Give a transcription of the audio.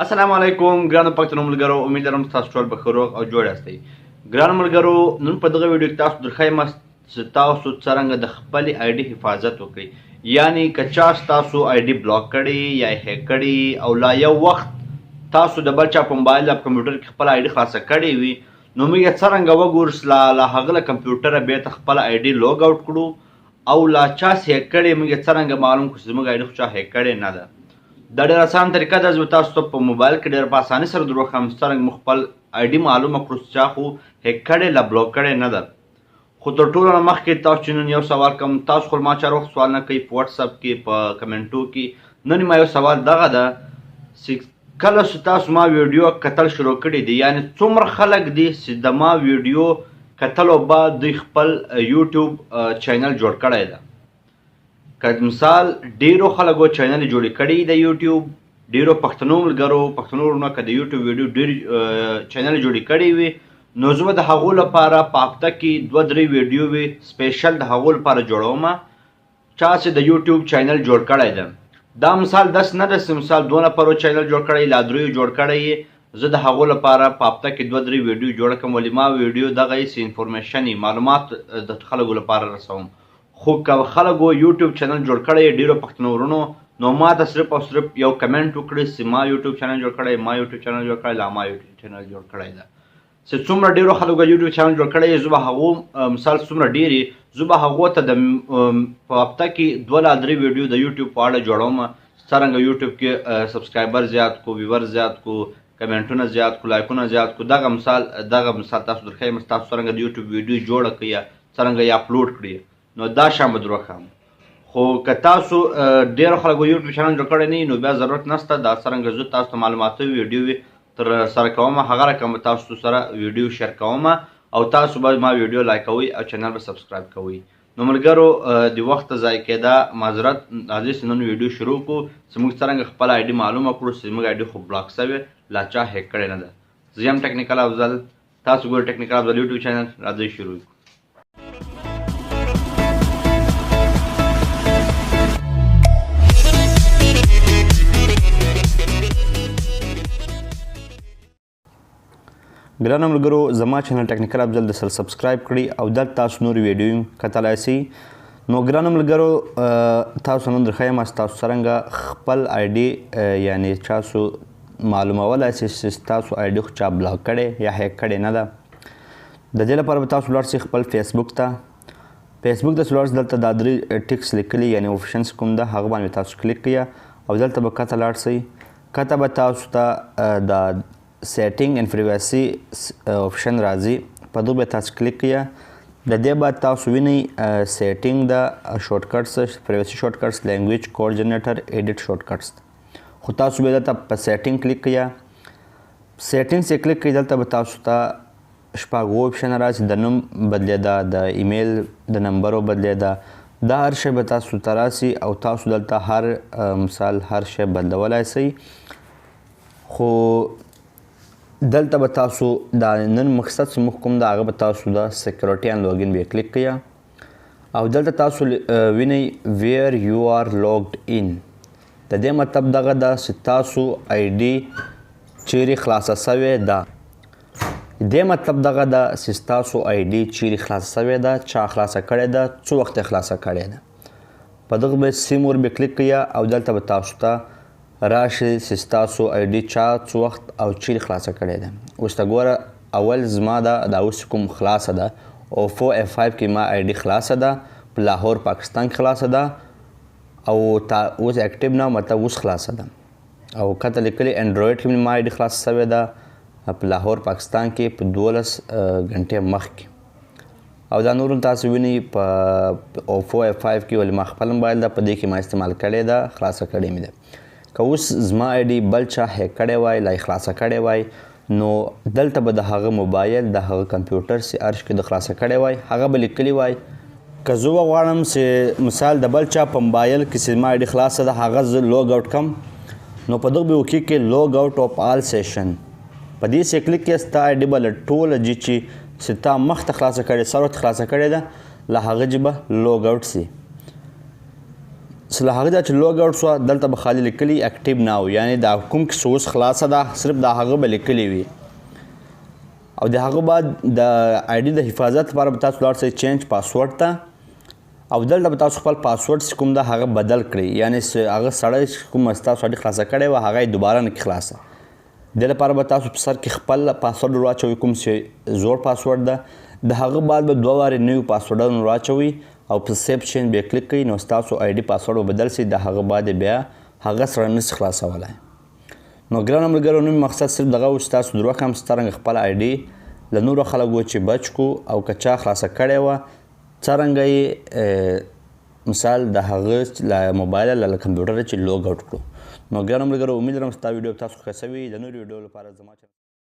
السلام علیکم ګرانو پښتنو ملګرو، امید لرم تاسو ټول به ښه روغ او جوړ یاستئ. ګرانو ملګرو، نن په دغه ویډیو کې تاسو درښیم چې تاسو څرنګه د خپلې آی ډي حفاظت وکړئ. یعنی که چا ستاسو آی ډي بلاک کړي یا یې هیک کړي او لا یو وخت تاسو د بل چا په موبایل یا په کمپیوټر کې خپله آی ډي خلاصه کړې وي، نو موږ یې څرنګه وګورو له هغه له کمپیوټره بېرته خپله آی ډي لوګ آوټ کړو او لا چا هیک کړې موږ یې څرنګه معلوم کړو چې زموږ آی ډي خو چا هیک کړې نه ده. دا ډېره اسانه طریقه ده، زه به تاسو ته په موبایل کې ډېر په اسانۍ سره دروښیم چې څرنګه موږ خپل آی ډي معلومه کړو چې چا خو هیک کړې لا بلاک کړې نه ده. خو تر ټولو نه مخکې تاسو چې نن یو سوال کوم، تاسو خو ما چا وخت سوال نه کوئ په واتساپ کې په کمنټو کې. نن ما یو سوال دغه ده چې کله چې تاسو ما ویډیو کتل شروع کړي دي، یعنی څومره خلک دي چې د ما ویډیو کتلو بعد دوی خپل یوټیوب چینل جوړ کړی ده. که مثال ډیرو خلکو چینل جوړې کړي د یوټیوب، ډیرو پښتنو ملګرو پښتنو ورونو که د یوټیوب ویډیو ډېر چینل جوړې کړي وي، نو زه به د هغو لپاره په هفته کې 2-3 ویډیو وي سپیشل د هغو لپاره جوړوم چا چې د یوټیوب چینل جوړ کړی ده. دا مثال داس نه ده چې مثال 2 نفرو چینل جوړ کړی لا 3 جوړ کړی، زه د هغو لپاره په هفته کې 2-3 ویډیو جوړ کړم، ولې ما ویډیو دغه یې انفارمیشن معلومات د خلکو لپاره رسوم. خو که خلکو یوټیوب چینل جوړ کړی ډیرو پښتنو ورونو، نو ما ته صرف او صرف یو کمنټ وکړئ چې ما یوټیوب چینل جوړ کړی، ما یوټیوب چینل جوړ کړی، لا ما یوټیوب چینل جوړ کړی ده. چې څومره ډیرو خلکو یوټیوب چینل جوړ کړی، زه به هغو مثال څومره ډیرې زه به هغو ته د په هفته کې 2-3 ویډیو د یوټیوب په اړه جوړوم، څرنګه یوټیوب کې سبسکرایبر زیات کو، ویور زیات کو، کمنټونه زیات کو، لایکونه زیات کو. دغه مثال تاسو درښیم تاسو څرنګه د یوټیوب ویډیو جوړه کړئ، څرنګه یې اپلوډ کړئ، نو دا شان به دروښیم. خو که تاسو ډېرو خلکو یوټیوب چینل جوړ کړی نه وي، نو بیا ضرورت نشته. دا څرنګه زه تاسو ته معلوماتي ویډیو تر سره کوم، هغه رقم به تاسو سره ویډیو شیر کوم او تاسو به ما ویډیو لایک کوئ او چینل به سبسکرایب کوئ. نو ملګرو د وخت ضایع کېده معذرت، راځئ چې نن ویډیو شروع کړو چې موږ څرنګه خپله آی ډي معلومه کړو چې زموږ آی ډي خو بلاک شوې لا چا هیک کړې نه ده. زه یم ټیکنیکل افضل، تاسو ګورئ ټیکنیکل افضل یوټیوب چینل. راځئ شروع کړو. ګرانو ملګرو، زما چینل ټیکنیکل افضل د سره سبسکرایب کړئ او دلته تاسو نور ویډیو کتلی شئ. نو ګرانو ملګرو، تاسو نن درښیم چې تاسو څرنګه خپل آی ډي یعنی تاسو معلومولی شئ چې ستاسو آی ډي خو چا بلاک کړی یا هیک کړی نه ده. د دې لپاره به تاسو ولاړ شئ خپل فیسبوک ته. فیسبوک ته چې ولاړ شئ، دلته دا 3 ټکس لیکلي یعنی آپشنز کوم ده، هغه باندې تاسو کلیک کړئ او دلته به کته لاړ شئ. کته به تاسو ته د سیټینګ اینډ پریویسی آپشن راځي، په دغه به تاسو کلیک کړئ. د دې بعد تاسو وینئ سیټینګ د شورټ کټس، پریویسی شورټ کټس، لینګویج کوډ جنریټر، ایډیټ شورټ کټس. خو تاسو به دلته په سیټینګ کلیک کړئ. سیټینګ چې کلیک کړئ، دلته به تاسو ته شپږ آپشن راځي، د نوم بدلېده، د ایمیل د نمبرو بدلېده، دا هر شی به تاسو ته راسي او تاسو دلته هر مثال هر شی بدلولی شئ. خو دلته به تاسو دا نن مقصد چې موږ کوم ده هغه به تاسو د سیکیورټي ان لاګین به کلیک کړئ او دلته تاسو وینئ ویر یو آر لاګډ ان. د دې مطلب دغه ده چې تاسو آی ډي چیرې خلاصه سوې ده. دې مطلب دغه ده چې تاسو آی ډي چیرې خلاصه سوې ده، چا خلاصه کړې ده، څو وخت یې خلاصه کړې ده. په دغه به سیم ور به کلیک کړئ او دلته به تاسو ته راشي چې ستاسو آی ډي چا څو وخت او چیرې خلاصه کړې ده. اوس ته ګوره، اول زما دا اوس کوم خلاصه ده، اوفو F5 کې ما آی ډي خلاصه ده، په لاهور پاکستان کې خلاصه ده او اوس اکټیو نه مطلب اوس خلاصه ده. او کته لیکلي انډرایډ کې ما آی ډي خلاصه سوې ده په لاهور پاکستان کې په 12 غنټې مخکې. او دا نور تاسو وینئ په اوفو F5 کې، ولې ما خپل موبایل ده په دې کې ما استعمال کړې ده، خلاصه کړې مې ده. که اوس زما آی ډي بل چا هیک کړی وای، لا یې خلاصه کړی وای، نو دلته به د هغه موبایل د هغه کمپیوټر چې ارش کې د خلاصه کړی وای هغه به لیکلی وای. که زه وغواړم چې مثال د بل چا په موبایل کې چې زما آی ډي خلاصه ده هغه زه لوګ آوټ کړم، نو په دغه به وکي کې لوګ آوټ اف آل سیشن، په دې چې کلیک کړې ستا آی ډي به له ټوله جي چې تا مخته خلاصه کړې، سر ورته خلاصه کړې ده، له هغه جې به لوګ آوټ سي. له هغه دا چې لوګ آوټ شوه دلته به خالي لیکلي اکټیو ناو یعنې دا کوم کیسه اوس خلاصه ده صرف دا هغه به لیکلي وي او د هغه بعد د آی ډي د حفاظت لپاره به تاسو لاړ شئ چینج پاسورډ ته او دلته به تاسو خپل پاسورډ چې کوم ده هغه بدل کړئ یعنې هغه سړی چې کوم تاسو آی ډي خلاصه کړې وه هغه یې دوباره نه کړي خلاصه دې لپاره به تاسو په سر کې خپل پاسورډ ور واچوئ کوم چې زوړ پاسورډ ده د هغه بعد به 2 وارې نوي پاسورډونه ور واچوئ او په سیف چینج به کلیک کړئ نو ستاسو آی ډي پاسورډ به بدل شي د هغه بعد بیا هغه سره نشي خلاصولی نو ګرانو ملګرو نوم مقصد صرف دغه و چې تاسو دروغ هم څرنګه خپل آی ډي له نورو خلکو چې بچ کو او که چا خلاصه کړې وه څرنګه یې مثال د هغه له موبایله له کمپیوټره چې لوګ آوټ کړو نو ګرانو ملګرو امید لرم ستا ویډیو تاسو ښه سوي د نورو ویډیو لپاره زما